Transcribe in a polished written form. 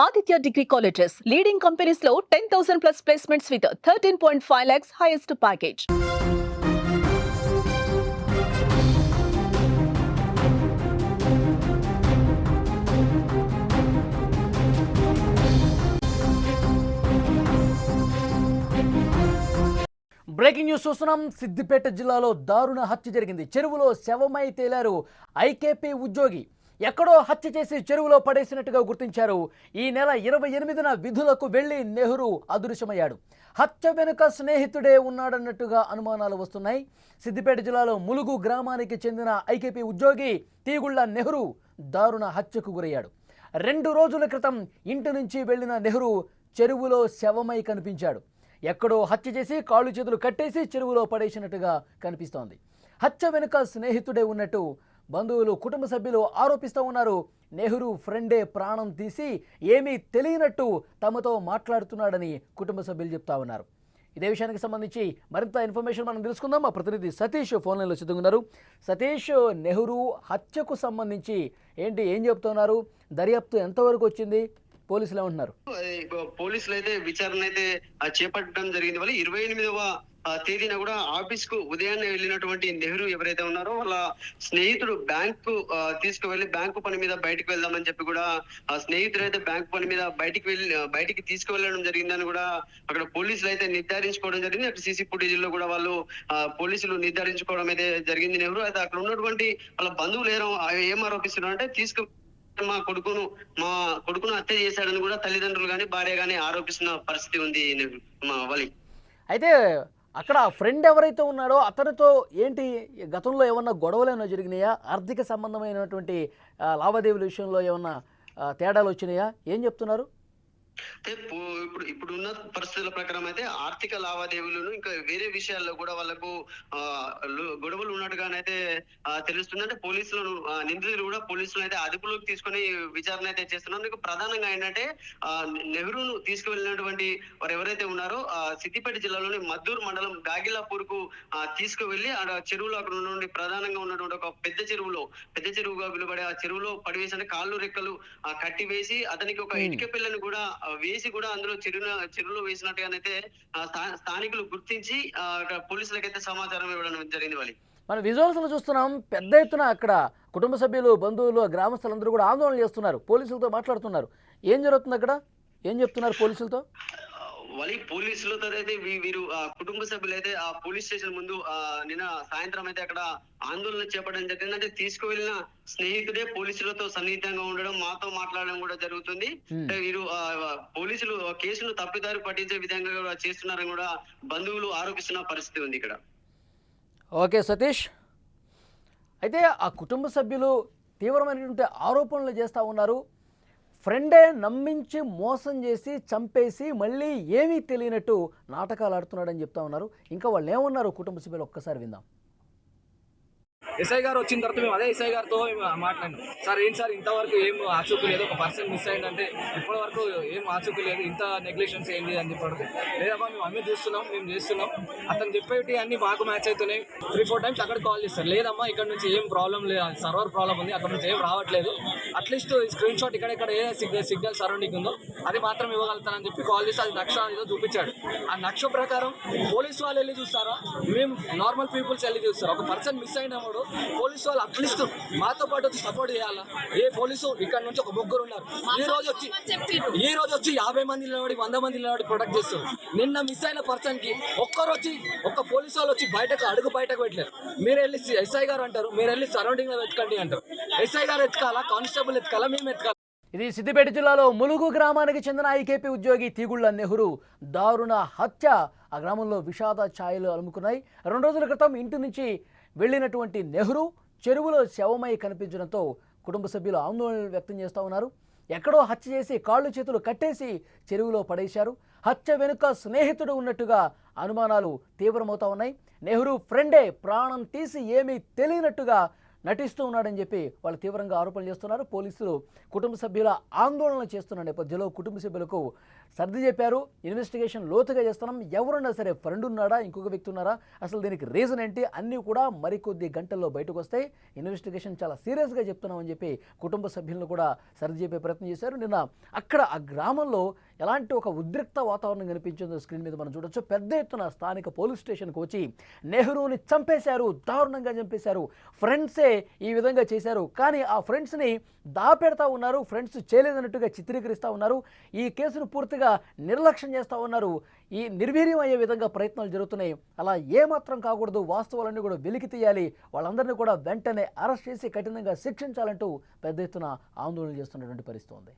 Aditya Degree Colleges, leading companies లో 10,000 plus placements with 13.5 lakhs highest package. Breaking news చూస్తున్నాం. సిద్దిపేట జిల్లాలో దారుణ హత్య జరిగింది. చెరువులో శవమై తేలారు ఐకేపీ ఉద్యోగి. ఎక్కడో హత్య చేసి చెరువులో పడేసినట్టుగా గుర్తించారు. ఈ నెల 28న విధులకు వెళ్లి నెహ్రూ అదృశ్యమయ్యాడు. హత్య వెనుక స్నేహితుడే ఉన్నాడన్నట్టుగా అనుమానాలు వస్తున్నాయి. సిద్దిపేట జిల్లాలో ములుగు గ్రామానికి చెందిన ఐకేపీ ఉద్యోగి తీగుళ్ల నెహ్రూ దారుణ హత్యకు గురయ్యాడు. 2 రోజుల క్రితం ఇంటి నుంచి వెళ్లిన నెహ్రూ చెరువులో శవమై కనిపించాడు. ఎక్కడో హత్య చేసి కాళ్ళు చేతులు కట్టేసి చెరువులో పడేసినట్టుగా కనిపిస్తోంది. హత్య వెనుక స్నేహితుడే ఉన్నట్టు బంధువులు, కుటుంబ సభ్యులు ఆరోపిస్తూ ఉన్నారు. నెహ్రూ ఫ్రెండే ప్రాణం తీసి ఏమీ తెలియనట్టు తమతో మాట్లాడుతున్నాడని కుటుంబ సభ్యులు చెప్తా ఉన్నారు. ఇదే విషయానికి సంబంధించి మరింత ఇన్ఫర్మేషన్ మనం తెలుసుకుందాం. మా ప్రతినిధి సతీష్ ఫోన్ లైన్లో సిద్ధంగా ఉన్నారు. సతీష్, నెహ్రూ హత్యకు సంబంధించి ఏం చెప్తున్నారు? దర్యాప్తు ఎంతవరకు వచ్చింది? పోలీసులు ఏమంటున్నారు? పోలీసులు అయితే విచారణ అయితే చేపట్టడం జరిగింది. వాళ్ళు 28వ తేదీన కూడా ఆఫీస్ కు ఉదయాన్నే వెళ్ళినటువంటి నెహ్రూ ఎవరైతే ఉన్నారో వాళ్ళ స్నేహితుడు బ్యాంకు తీసుకువెళ్లి బ్యాంకు పని మీద బయటకు వెళ్దామని చెప్పి కూడా ఆ స్నేహితుడు అయితే బ్యాంకు పని మీద బయటికి తీసుకువెళ్ళడం జరిగిందని కూడా అక్కడ పోలీసులు అయితే నిర్ధారించుకోవడం జరిగింది. అక్కడ సీసీ ఫుటేజ్ లో కూడా వాళ్ళు పోలీసులు నిర్ధారించుకోవడం అయితే జరిగింది. నెహ్రూ అయితే అక్కడ ఉన్నటువంటి వాళ్ళ బంధువులు ఏం ఆరోపిస్తున్నారు అంటే మా కొడుకును హత్య చేశాడని కూడా తల్లిదండ్రులు గాని భార్య గాని ఆరోపిస్తున్న పరిస్థితి ఉంది మా వలి. అయితే అక్కడ ఫ్రెండ్ ఎవరైతే ఉన్నాడో అతనితో గతంలో ఏమన్నా గొడవలు ఏమైనా జరిగినాయా? ఆర్థిక సంబంధమైనటువంటి లావాదేవీల విషయంలో ఏమన్నా తేడాలు వచ్చినాయా? ఏం చెప్తున్నారు? అంటే ఇప్పుడున్న పరిస్థితుల ప్రకారం అయితే ఆర్థిక లావాదేవీలను ఇంకా వేరే విషయాల్లో కూడా వాళ్ళకు గొడవలు ఉన్నట్టుగానైతే తెలుస్తుంది. అంటే పోలీసులను నిందితులు కూడా పోలీసులు అయితే అదుపులోకి తీసుకొని విచారణ అయితే చేస్తున్నారు. ప్రధానంగా ఏంటంటే నెహ్రూను తీసుకువెళ్ళినటువంటి వారు ఎవరైతే ఉన్నారో సిద్దిపేట జిల్లాలోని మద్దూరు మండలం గాగిలాపూర్ కు తీసుకువెళ్లి ఆ చెరువులో అక్కడ ఉన్నటువంటి ప్రధానంగా ఉన్నటువంటి ఒక పెద్ద చెరువుగా పిలువబడే ఆ చెరువులో పడివేసి కాళ్ళు రెక్కలు కట్టి వేసి అతనికి ఒక ఇటుక పిల్లని కూడా వేసి కూడా అందులో చెరువులో వేసినట్టుగానైతే స్థానికులు గుర్తించి పోలీసులకైతే సమాచారం ఇవ్వడం జరిగింది. వాళ్ళు మన విజువల్స్ లో చూస్తున్నాం. పెద్ద ఎత్తున అక్కడ కుటుంబ సభ్యులు, బంధువులు, గ్రామస్తులందరూ కూడా ఆందోళన చేస్తున్నారు, పోలీసులతో మాట్లాడుతున్నారు. ఏం జరుగుతుంది అక్కడ? ఏం చెప్తున్నారు పోలీసులతో? వాళ్ళ పోలీసులతో అయితే వీరు కుటుంబ సభ్యులు అయితే ఆ పోలీస్ స్టేషన్ ముందు నిన్న సాయంత్రం అయితే అక్కడ ఆందోళన చేపట్టడం జరిగింది. అంటే తీసుకువెళ్ళిన స్నేహితుడే పోలీసులతో సన్నిహితంగా ఉండడం, మాతో మాట్లాడడం కూడా జరుగుతుంది. అంటే వీరు పోలీసులు కేసును తప్పిదారి పట్టించే విధంగా కూడా చేస్తున్నారని కూడా బంధువులు ఆరోపిస్తున్న పరిస్థితి ఉంది ఇక్కడ. ఓకే సతీష్, అయితే ఆ కుటుంబ సభ్యులు తీవ్రమైనటువంటి ఆరోపణలు చేస్తూ ఉన్నారు. ఫ్రెండే నమ్మించి మోసం చేసి చంపేసి మళ్ళీ ఏమీ తెలియనట్టు నాటకాలు ఆడుతున్నాడని చెప్తా ఉన్నారు. ఇంకా వాళ్ళు ఏమన్నారు కుటుంబ సభ్యులు ఒక్కసారి విందాం. ఎస్ఐ గారు వచ్చిన తర్వాత మేము అదే ఎస్ఐ గారితో మాట్లాడినాం. సార్ ఏంటి సార్ ఇంతవరకు ఏం ఆచూకీ లేదు, ఒక పర్సన్ మిస్ అయిందంటే ఇప్పటి వరకు ఏం ఆచూకీ లేదు, ఇంత నెగ్లిజెన్స్ ఏంటి అని చెప్పాడు. లేదమ్మా మేము అన్నీ చూస్తున్నాం, మేము చేస్తున్నాం, అతను చెప్పేటి అన్ని బాగా మ్యాచ్ అవుతున్నాయి. 3-4 టైమ్స్ అక్కడ కాల్ చేస్తారు. లేదమ్మా ఇక్కడ నుంచి ఏం ప్రాబ్లం లేదు, సర్వర్ ప్రాబ్లం ఉంది, అక్కడ నుంచి ఏం రావట్లేదు, అట్లీస్ట్ స్క్రీన్ షాట్ ఇక్కడ ఏ సిగ్నల్ సరౌండింగ్ ఉందో అది మాత్రం ఇవ్వగలుగుతానని చెప్పి కాల్ చేసి అది నక్ష ఏదో చూపించాడు. ఆ నక్ష ప్రకారం పోలీసు వాళ్ళు వెళ్ళి చూస్తారా, మేము నార్మల్ పీపుల్స్ వెళ్ళి చూస్తారు. ఒక పర్సన్ మిస్ అయినప్పుడు పోలీసు వాళ్ళు అట్లీస్ట్ మాతో పాటు వచ్చి సపోర్ట్ చేయాలా? ఏ పోలీసు ఇక్కడ నుంచి ఒక ముగ్గురు ఉన్నారు, ఈ రోజు వచ్చి 50 మంది నిలబడి 100 మంది నిలబడి ప్రొటెక్ట్ చేస్తారు. నిన్న మిస్ అయిన పర్సన్ కి ఒక్క పోలీసు వాళ్ళు వచ్చి బయటకు పెట్టలేరు. మీరు వెళ్ళి ఎస్ఐ గారు అంటారు, మీరు వెళ్ళి సరౌండింగ్ లో వెతకండి అంటారు. ఎస్ఐ గారు ఎత్తుకాలా, కానిస్టేబుల్ ఎత్తుకాలా, మేము ఎత్తుకాలా? ఇది సిద్దిపేట జిల్లాలో ములుగు గ్రామానికి చెందిన ఐకేపీ ఉద్యోగి తీగుళ్ల నెహ్రూ దారుణ హత్య. ఆ గ్రామంలో విషాద ఛాయలు అలుముకున్నాయి. 2 రోజుల క్రితం ఇంటి నుంచి వెళ్ళినటువంటి నెహ్రూ చెరువులో శవమై కనిపించడంతో కుటుంబ సభ్యులు ఆందోళన వ్యక్తం చేస్తూ ఉన్నారు. ఎక్కడో హత్య చేసి కాళ్ళు చేతులు కట్టేసి చెరువులో పడేశారు. హత్య వెనుక స్నేహితుడు ఉన్నట్టుగా అనుమానాలు తీవ్రమవుతా ఉన్నాయి. నెహ్రూ ఫ్రెండే ప్రాణం తీసి ఏమీ తెలియనట్టుగా నటిస్తూ ఉన్నాడని చెప్పి వాళ్ళు తీవ్రంగా ఆరోపణలు చేస్తున్నారు. పోలీసులు కుటుంబ సభ్యుల ఆందోళన చేస్తున్న నేపథ్యంలో కుటుంబ సభ్యులకు సర్ది చెప్పారు. ఇన్వెస్టిగేషన్ లోతుగా చేస్తున్నాం, ఎవరున్నా సరే ఫ్రెండ్ ఉన్నాడా, ఇంకొక వ్యక్తి ఉన్నారా, అసలు దీనికి రీజన్ ఏంటి అన్నీ కూడా మరికొద్ది గంటల్లో బయటకు వస్తాయి. ఇన్వెస్టిగేషన్ చాలా సీరియస్గా చెప్తున్నామని చెప్పి కుటుంబ సభ్యులను కూడా సర్ది చెప్పే ప్రయత్నం చేశారు. నిన్న అక్కడ ఆ గ్రామంలో ఎలాంటి ఒక ఉద్రిక్త వాతావరణం కనిపించిందో స్క్రీన్ మీద మనం చూడొచ్చు. పెద్ద ఎత్తున స్థానిక పోలీస్ స్టేషన్కి వచ్చి నెహ్రూని చంపేశారు, దారుణంగా చంపేశారు, ఫ్రెండ్సే ఈ విధంగా చేశారు, కానీ ఆ ఫ్రెండ్స్ని దాపెడతా ఉన్నారు, ఫ్రెండ్స్ చేయలేదన్నట్టుగా చిత్రీకరిస్తూ ఉన్నారు, ఈ కేసును పూర్తిగా నిర్లక్ష్యం చేస్తూ ఉన్నారు, ఈ నిర్వీర్యం అయ్యే విధంగా ప్రయత్నాలు జరుగుతున్నాయి, అలా ఏమాత్రం కాకూడదు, వాస్తవాలన్నీ కూడా వెలికి తీయాలి, వాళ్ళందరినీ కూడా వెంటనే అరెస్ట్ చేసి కఠినంగా శిక్షించాలంటూ పెద్ద ఎత్తున ఆందోళన చేస్తున్నటువంటి పరిస్థితి ఉంది.